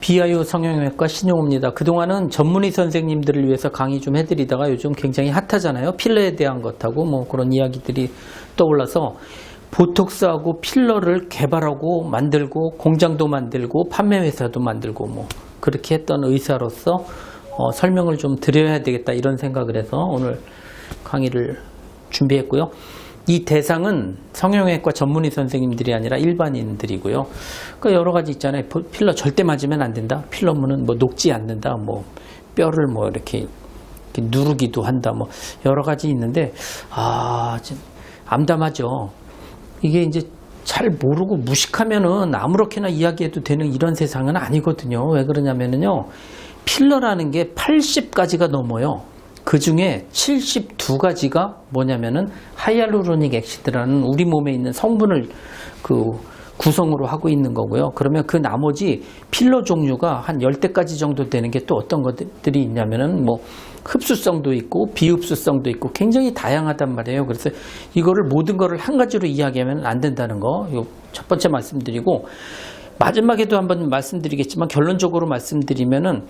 BIO 성형외과 신용호입니다. 그동안은 전문의 선생님들을 위해서 강의 좀 해드리다가 요즘 굉장히 핫하잖아요. 필러에 대한 것하고 뭐 그런 이야기들이 떠올라서 보톡스하고 필러를 개발하고 만들고 공장도 만들고 판매회사도 만들고 뭐 그렇게 했던 의사로서 설명을 좀 드려야 되겠다 이런 생각을 해서 오늘 강의를 준비했고요. 이 대상은 성형외과 전문의 선생님들이 아니라 일반인들이고요. 그러니까 여러 가지 있잖아요. 필러 절대 맞으면 안 된다. 필러문은 뭐 녹지 않는다. 뭐 뼈를 뭐 이렇게 누르기도 한다. 뭐 여러 가지 있는데 암담하죠. 이게 이제 잘 모르고 무식하면은 아무렇게나 이야기해도 되는 이런 세상은 아니거든요. 왜 그러냐면은요. 필러라는 게 80가지가 넘어요. 그 중에 72가지가 뭐냐면은 하이알루로닉 액시드라는 우리 몸에 있는 성분을 구성으로 하고 있는 거고요. 그러면 그 나머지 필러 종류가 한 10대까지 정도 되는 게 또 어떤 것들이 있냐면은 뭐 흡수성도 있고 비흡수성도 있고 굉장히 다양하단 말이에요. 그래서 이거를 모든 거를 한 가지로 이야기하면 안 된다는 거. 요 첫 번째 말씀드리고 마지막에도 한번 말씀드리겠지만 결론적으로 말씀드리면은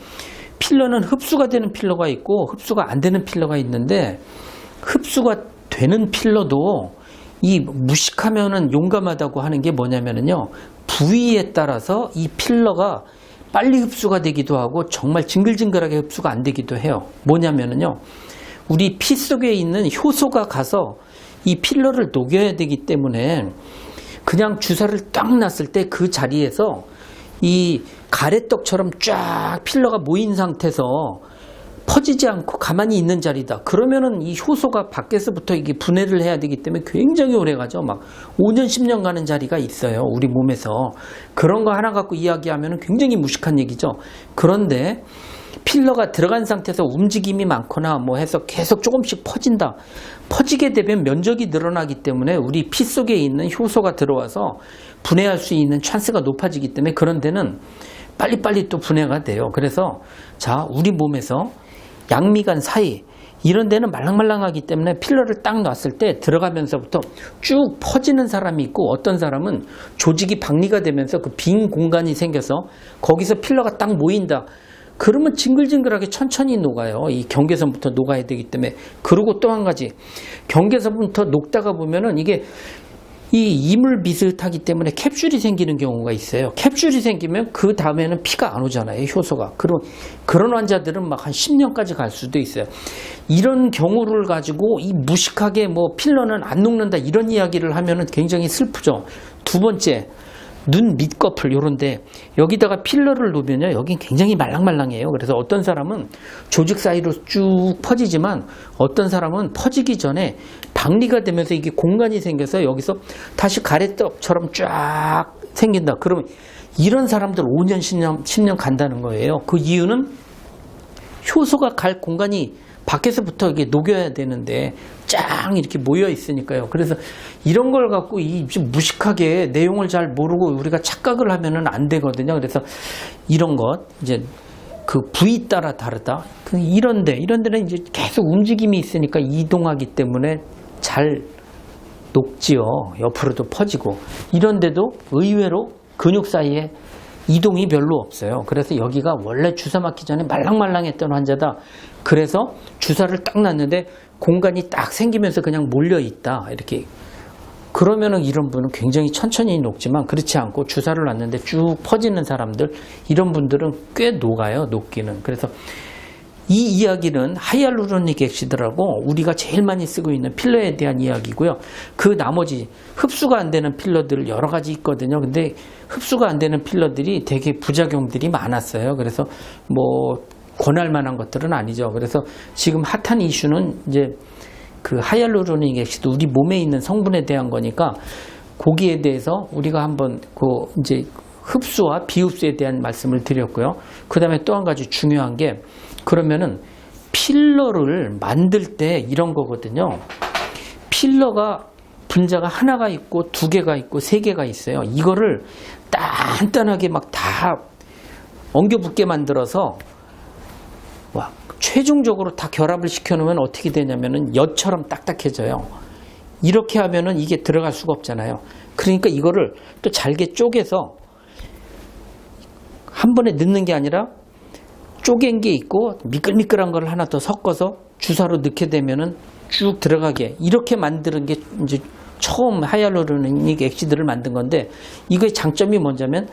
필러는 흡수가 되는 필러가 있고 흡수가 안 되는 필러가 있는데 흡수가 되는 필러도 이 무식하면은 용감하다고 하는 게 뭐냐면은요. 부위에 따라서 이 필러가 빨리 흡수가 되기도 하고 정말 징글징글하게 흡수가 안 되기도 해요. 뭐냐면은요. 우리 피 속에 있는 효소가 가서 이 필러를 녹여야 되기 때문에 그냥 주사를 딱 놨을 때 그 자리에서 이 가래떡처럼 쫙 필러가 모인 상태에서 퍼지지 않고 가만히 있는 자리다. 그러면은 이 효소가 밖에서부터 이게 분해를 해야 되기 때문에 굉장히 오래 가죠. 막 5년, 10년 가는 자리가 있어요. 우리 몸에서. 그런 거 하나 갖고 이야기하면은 굉장히 무식한 얘기죠. 그런데 필러가 들어간 상태에서 움직임이 많거나 뭐 해서 계속 조금씩 퍼진다. 퍼지게 되면 면적이 늘어나기 때문에 우리 피 속에 있는 효소가 들어와서 분해할 수 있는 찬스가 높아지기 때문에 그런 데는 빨리빨리 또 분해가 돼요. 그래서 자, 우리 몸에서 양미간 사이 이런 데는 말랑말랑하기 때문에 필러를 딱 놨을 때 들어가면서부터 쭉 퍼지는 사람이 있고 어떤 사람은 조직이 박리가 되면서 그 빈 공간이 생겨서 거기서 필러가 딱 모인다. 그러면 징글징글하게 천천히 녹아요. 이 경계선부터 녹아야 되기 때문에. 그리고 또 한 가지 경계선부터 녹다가 보면은 이게 이 이물 비슷하기 때문에 캡슐이 생기는 경우가 있어요. 캡슐이 생기면 그 다음에는 피가 안 오잖아요. 효소가. 그런 환자들은 막 한 10년까지 갈 수도 있어요. 이런 경우를 가지고 이 무식하게 뭐 필러는 안 녹는다 이런 이야기를 하면은 굉장히 슬프죠. 두 번째, 눈 밑꺼풀 요런데 여기다가 필러를 놓으면요. 여긴 굉장히 말랑말랑해요. 그래서 어떤 사람은 조직 사이로 쭉 퍼지지만 어떤 사람은 퍼지기 전에 박리가 되면서 이게 공간이 생겨서 여기서 다시 가래떡처럼 쫙 생긴다. 그러면 이런 사람들 5년, 10년 간다는 거예요. 그 이유는 효소가 갈 공간이 밖에서부터 이게 녹여야 되는데 짱 이렇게 모여 있으니까요. 그래서 이런 걸 갖고 무식하게 내용을 잘 모르고 우리가 착각을 하면은 안 되거든요. 그래서 이런 것 이제 그 부위 따라 다르다. 이런 데는 이제 계속 움직임이 있으니까 이동하기 때문에 잘 녹지요. 옆으로도 퍼지고 이런 데도 의외로 근육 사이에 이동이 별로 없어요. 그래서 여기가 원래 주사 맞기 전에 말랑말랑했던 환자다. 그래서 주사를 딱 놨는데 공간이 딱 생기면서 그냥 몰려있다. 이렇게. 그러면은 이런 분은 굉장히 천천히 녹지만 그렇지 않고 주사를 놨는데 쭉 퍼지는 사람들, 이런 분들은 꽤 녹아요. 녹기는. 그래서 이 이야기는 하이알루로닉 액시드라고 우리가 제일 많이 쓰고 있는 필러에 대한 이야기고요. 그 나머지 흡수가 안 되는 필러들 여러 가지 있거든요. 근데 흡수가 안 되는 필러들이 되게 부작용들이 많았어요. 그래서 뭐 권할 만한 것들은 아니죠. 그래서 지금 핫한 이슈는 이제 그 하이알루로닉 액시드 우리 몸에 있는 성분에 대한 거니까 거기에 대해서 우리가 한번 이제 흡수와 비흡수에 대한 말씀을 드렸고요. 그 다음에 또 한 가지 중요한 게 그러면은 필러를 만들 때 이런 거거든요. 필러가 분자가 하나가 있고 두 개가 있고 세 개가 있어요. 이거를 단단하게 막 다 엉겨붙게 만들어서 최종적으로 다 결합을 시켜놓으면 어떻게 되냐면은 엿처럼 딱딱해져요. 이렇게 하면은 이게 들어갈 수가 없잖아요. 그러니까 이거를 또 잘게 쪼개서 한 번에 넣는 게 아니라 쪼갠 게 있고 미끌미끌한 걸 하나 더 섞어서 주사로 넣게 되면은 쭉 들어가게 이렇게 만드는 게 이제 처음 하이알루로닉 액시드를 만든 건데, 이거의 장점이 뭐냐면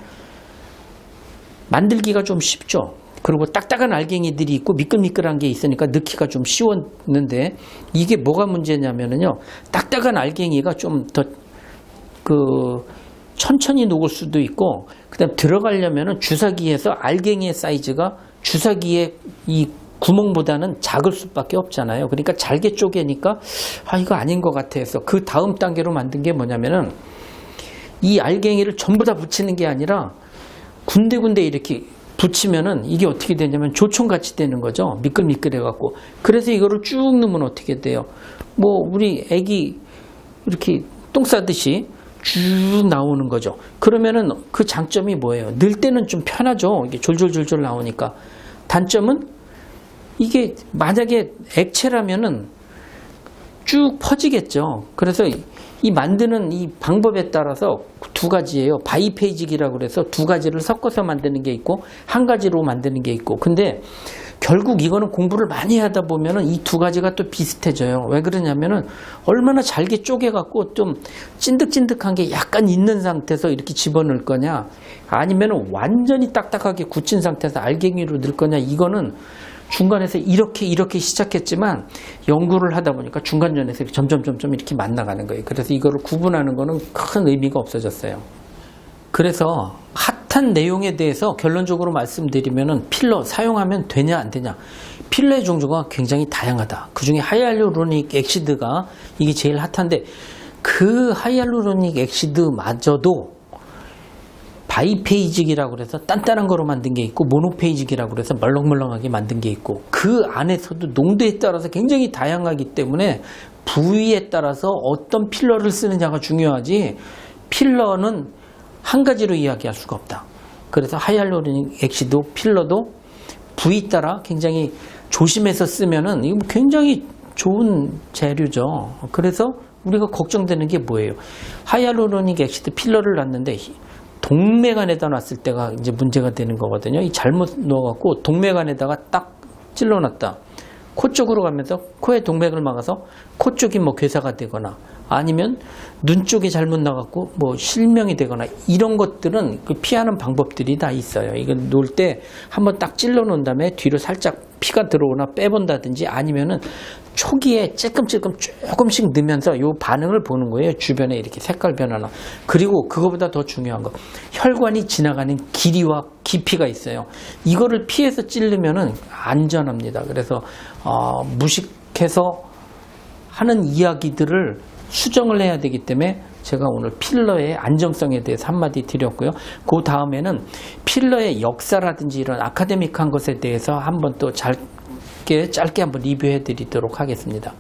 만들기가 좀 쉽죠. 그리고 딱딱한 알갱이들이 있고 미끌미끌한 게 있으니까 넣기가 좀 쉬웠는데, 이게 뭐가 문제냐면요, 딱딱한 알갱이가 좀 더 천천히 녹을 수도 있고, 그다음 들어가려면은 주사기에서 알갱이의 사이즈가 주사기의 이 구멍보다는 작을 수밖에 없잖아요. 그러니까 잘게 쪼개니까 이거 아닌 것 같아 해서 그 다음 단계로 만든 게 뭐냐면은, 이 알갱이를 전부 다 붙이는 게 아니라 군데군데 이렇게 붙이면은 이게 어떻게 되냐면 조총같이 되는 거죠. 미끌미끌해 갖고. 그래서 이거를 쭉 넣으면 어떻게 돼요? 뭐 우리 애기 이렇게 똥 싸듯이 쭉 나오는 거죠. 그러면은 그 장점이 뭐예요? 넣을 때는 좀 편하죠. 이게 졸졸졸졸 나오니까. 단점은 이게 만약에 액체라면은 쭉 퍼지겠죠. 그래서 이 만드는 이 방법에 따라서 두 가지예요. 바이페이직이라고 그래서 두 가지를 섞어서 만드는 게 있고 한 가지로 만드는 게 있고. 근데 결국 이거는 공부를 많이 하다 보면은 이 두 가지가 또 비슷해져요. 왜 그러냐면은 얼마나 잘게 쪼개갖고 좀 찐득찐득한 게 약간 있는 상태에서 이렇게 집어넣을 거냐, 아니면은 완전히 딱딱하게 굳힌 상태에서 알갱이로 넣을 거냐. 이거는 중간에서 이렇게 시작했지만 연구를 하다 보니까 중간전에서 점점 이렇게 만나가는 거예요. 그래서 이거를 구분하는 거는 큰 의미가 없어졌어요. 그래서 핫한 내용에 대해서 결론적으로 말씀드리면은 필러 사용하면 되냐 안 되냐. 필러의 종류가 굉장히 다양하다. 그 중에 하이알루로닉 액시드가 이게 제일 핫한데, 그 하이알루로닉 액시드마저도 바이페이직이라고 해서 단단한 거로 만든 게 있고 모노페이직이라고 해서 멀렁멀렁하게 만든 게 있고, 그 안에서도 농도에 따라서 굉장히 다양하기 때문에 부위에 따라서 어떤 필러를 쓰느냐가 중요하지, 필러는 한 가지로 이야기할 수가 없다. 그래서 하이알루로닉 액시드 필러도 부위 따라 굉장히 조심해서 쓰면은 이거 굉장히 좋은 재료죠. 그래서 우리가 걱정되는 게 뭐예요? 하이알루로닉 액시드 필러를 놨는데 동맥안에다 놨을 때가 이제 문제가 되는 거거든요. 이 잘못 넣어갖고 동맥안에다가 딱 찔러놨다. 코 쪽으로 가면서 코의 동맥을 막아서 코 쪽이 뭐 괴사가 되거나, 아니면 눈 쪽에 잘못 나갖고 뭐 실명이 되거나, 이런 것들은 그 피하는 방법들이 다 있어요. 이거 놓을 때 한번 딱 찔러 놓은 다음에 뒤로 살짝 피가 들어오나 빼본다든지, 아니면은 초기에 조금씩 넣으면서 요 반응을 보는 거예요. 주변에 이렇게 색깔 변화나. 그리고 그거보다 더 중요한 거, 혈관이 지나가는 길이와 깊이가 있어요. 이거를 피해서 찌르면은 안전합니다. 그래서 무식해서 하는 이야기들을 수정을 해야 되기 때문에 제가 오늘 필러의 안정성에 대해서 한마디 드렸고요. 그 다음에는 필러의 역사라든지 이런 아카데믹한 것에 대해서 한번 또 짧게 한번 리뷰해 드리도록 하겠습니다.